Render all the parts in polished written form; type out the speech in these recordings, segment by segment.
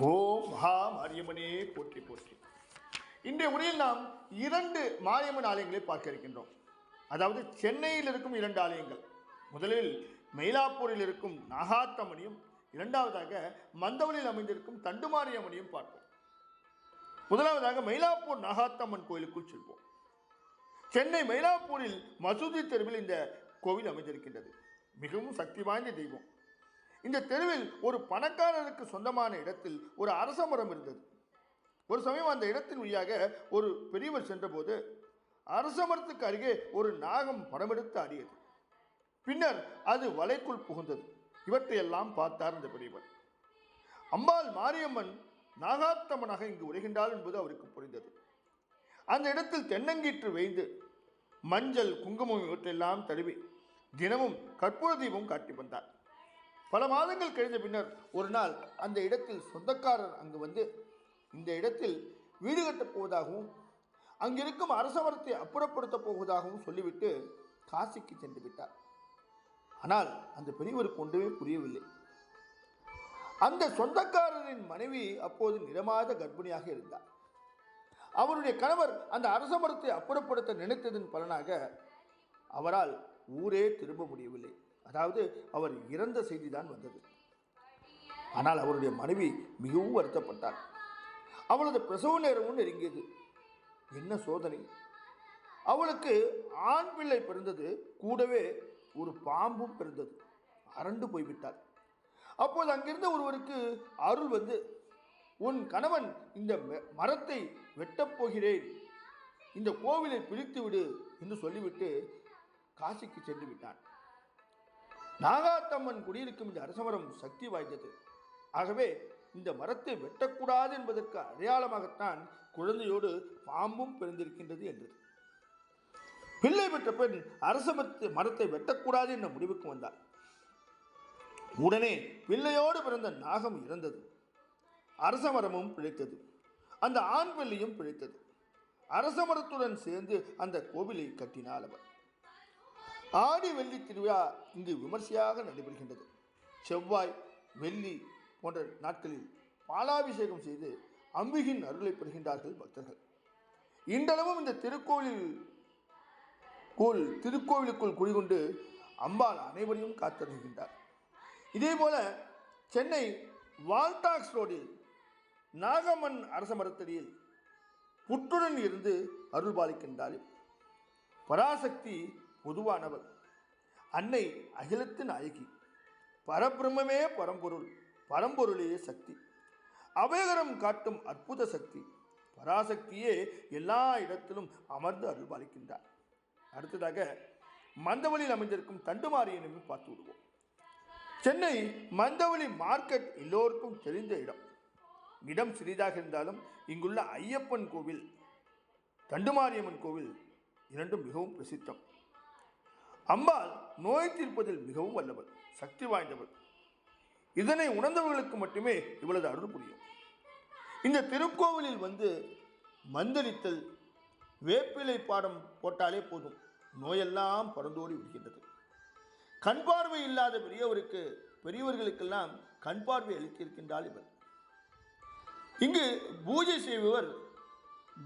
ஓம் மகா மாரியம்மனே போற்றி போற்றி. இன்றைய உரையில் நாம் 2 மாரியம்மன் ஆலயங்களை பார்க்க இருக்கின்றோம். அதாவது சென்னையில் இருக்கும் 2 ஆலயங்கள். முதலில் மயிலாப்பூரில் இருக்கும் நாகாத்தம்மனையும், இரண்டாவதாக மந்தவெளியில் அமைந்திருக்கும் தண்டுமாரியம்மனையும் பார்ப்போம். முதலாவதாக மயிலாப்பூர் நாகாத்தம்மன் கோயிலுக்குள் செல்வோம். சென்னை மயிலாப்பூரில் மசூதி தெருவில் இந்த கோவில் அமைந்திருக்கின்றது. மிகவும் சக்தி வாய்ந்த தெய்வம். இந்த தெருவில் ஒரு பணக்காரருக்கு சொந்தமான இடத்தில் ஒரு அரச மரம் இருந்தது. ஒரு சமயம் அந்த இடத்தின் வழியாக ஒரு பெரியவர் சென்றபோது அரச மரத்துக்கு அருகே ஒரு நாகம் படமெடுத்து ஆடியது. பின்னர் அது வலைக்குள் புகுந்தது. இவற்றையெல்லாம் பார்த்தார் அந்த பெரியவர். அம்பாள் மாரியம்மன் நாகாத்தம்மனாக இங்கு உரைகின்றாள் என்பது அவருக்கு புரிந்தது. அந்த இடத்தில் தென்னங்கீற்று வைந்து மஞ்சள் குங்குமம் இவற்றையெல்லாம் தழுவி தினமும் கற்பூர தீபம் காட்டி வந்தார். பல மாதங்கள் கழிந்த பின்னர் ஒரு நாள் அந்த இடத்தில் சொந்தக்காரர் அங்கு வந்து இந்த இடத்தில் வீடு கட்டப் போவதாகவும் அங்கிருக்கும் அரச மரத்தை அப்புறப்படுத்தப் போவதாகவும் சொல்லிவிட்டு காசிக்கு சென்று விட்டார். ஆனால் அந்த பெரியவருக்கு ஒன்றுமே புரியவில்லை. அந்த சொந்தக்காரரின் மனைவி அப்போது நிறமாத கர்ப்பிணியாக இருந்தார். அவருடைய கணவர் அந்த அரச மரத்தை அப்புறப்படுத்த நினைத்ததன் பலனாக அவரால் ஊரே திரும்ப முடியவில்லை. அதாவது அவர் இறந்த செய்திதான் வந்தது. ஆனால் அவருடைய மனைவி மிகவும் வருத்தப்பட்டார். அவளது பிரசவ நேரமும் நெருங்கியது. என்ன சோதனை! அவளுக்கு ஆண் பிள்ளை பிறந்தது, கூடவே ஒரு பாம்பும் பிறந்தது. அரண்டு போய்விட்டார். அப்போது அங்கிருந்த ஒருவருக்கு அருள் வந்து, உன் கணவன் இந்த மரத்தை வெட்டப் போகிறேன், இந்த கோவிலை பிரித்து விடு என்று சொல்லிவிட்டு காசிக்கு சென்று விட்டான். நாகாத்தம்மன் குடியிருக்கும் இந்த அரசமரம் சக்தி வாய்ந்தது. ஆகவே இந்த மரத்தை வெட்டக்கூடாது என்பதற்கு அடையாளமாகத்தான் குழந்தையோடு பாம்பும் பிறந்திருக்கின்றது என்றது. பிள்ளை பெற்ற பெண் அரச மரத்தை வெட்டக்கூடாது என்ற முடிவுக்கு வந்தார். உடனே பிள்ளையோடு பிறந்த நாகம் இறந்தது. அரச மரமும் பிழைத்தது. அந்த ஆண் பிள்ளையும் பிழைத்தது. அரச மரத்துடன் சேர்ந்து அந்த கோவிலை கட்டினாள் அவர். ஆடி வெள்ளி திருவிழா இங்கு விமர்சையாக நடைபெறுகின்றது. செவ்வாய் வெள்ளி போன்ற நாட்களில் பாலாபிஷேகம் செய்து அம்பிகையின் அருளை பெறுகின்றார்கள் பக்தர்கள். இன்றளவும் இந்த திருக்கோவிலுக்குள் குடிகொண்டு அம்பாள் அனைவரையும் காத்தருகின்றார். இதேபோல சென்னை வால்டாக்ஸ் ரோடில் நாகம்மன் அரச மரத்தடியில் புற்றுடன் இருந்து அருள் பாலிக்கின்றாள். பராசக்தி பொதுவானவள். அன்னை அகிலத்து நாயகி. பரபிரம்மே பரம்பொருள், பரம்பொருளே சக்தி. அபயகரம் காட்டும் அற்புத சக்தி. பராசக்தியே எல்லா இடத்திலும் அமர்ந்து அருள்பாலிக்கின்றார். அடுத்ததாக மந்தவெளியில் அமைந்திருக்கும் தண்டுமாரியம்மனை பார்த்து விடுவோம். சென்னை மந்தவெளி மார்க்கெட் எல்லோருக்கும் தெரிந்த இடம். இடம் சிறிதாக இருந்தாலும் இங்குள்ள ஐயப்பன் கோவில், தண்டுமாரியம்மன் கோவில் இரண்டும் மிகவும் பிரசித்தம். அம்பாள் நோய் தீர்ப்பதில் மிகவும் வல்லவள், சக்தி வாய்ந்தவள். இதனை உணர்ந்தவர்களுக்கு மட்டுமே இவளது அருள் புரியும். இந்த திருக்கோவிலில் வந்து மந்தளித்தல், வேப்பிலை பாடம் போட்டாலே போதும், நோயெல்லாம் பறந்தோடி விடுகின்றது. கண் பார்வை இல்லாத பெரியவர்களுக்கெல்லாம் கண் பார்வை அளித்திருக்கின்றாள் இவர். இங்கு பூஜை செய்பவர்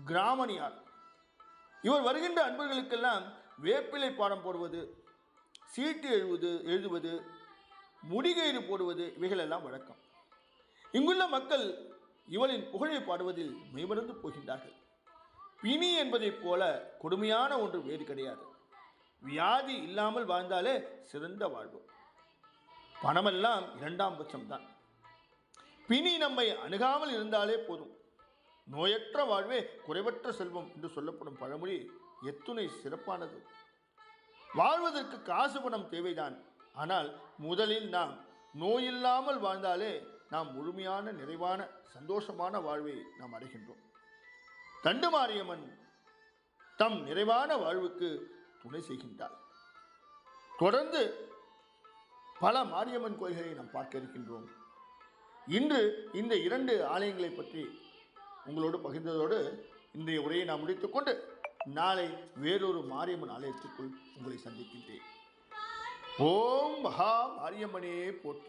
கிராமணியார். இவர் வருகின்ற அன்பர்களுக்கெல்லாம் வேப்பிலை பாடம் போடுவது, சீட்டு எழுதுவது, முடிகயிறு போடுவது இவைகளெல்லாம் வழக்கம். இங்குள்ள மக்கள் இவளின் புகழை பாடுவதில் மெய்மறந்து போகின்றார்கள். பிணி என்பதைப் போல கொடுமையான ஒன்று வேறு கிடையாது. வியாதி இல்லாமல் வாழ்ந்தாலே சிறந்த வாழ்வு. பணமெல்லாம் 2ஆம் பட்சம்தான். பிணி நம்மை அணுகாமல் இருந்தாலே போதும். நோயற்ற வாழ்வே குறைவற்ற செல்வம் என்று சொல்லப்படும் பழமொழி எத்துணை சிறப்பானது. வாழ்வதற்கு காசு பணம் தேவைதான். ஆனால் முதலில் நாம் நோயில்லாமல் வாழ்ந்தாலே நாம் முழுமையான, நிறைவான, சந்தோஷமான வாழ்வை நாம் அடைகின்றோம். தண்டுமாரியம்மன் தம் நிறைவான வாழ்வுக்கு துணை செய்கின்றார். தொடர்ந்து பல மாரியம்மன் கோயில்களை நாம் பார்க்க இருக்கின்றோம். இன்று இந்த 2 ஆலயங்களை பற்றி உங்களோடு பகிர்ந்ததோடு இன்றைய உரையை நாம் முடித்துக்கொண்டு நாளை வேறொரு மாரியம்மன் ஆலயத்திற்குள் உங்களை சந்திக்கின்றேன். ஓம் மகா மாரியம்மனே போற்றி.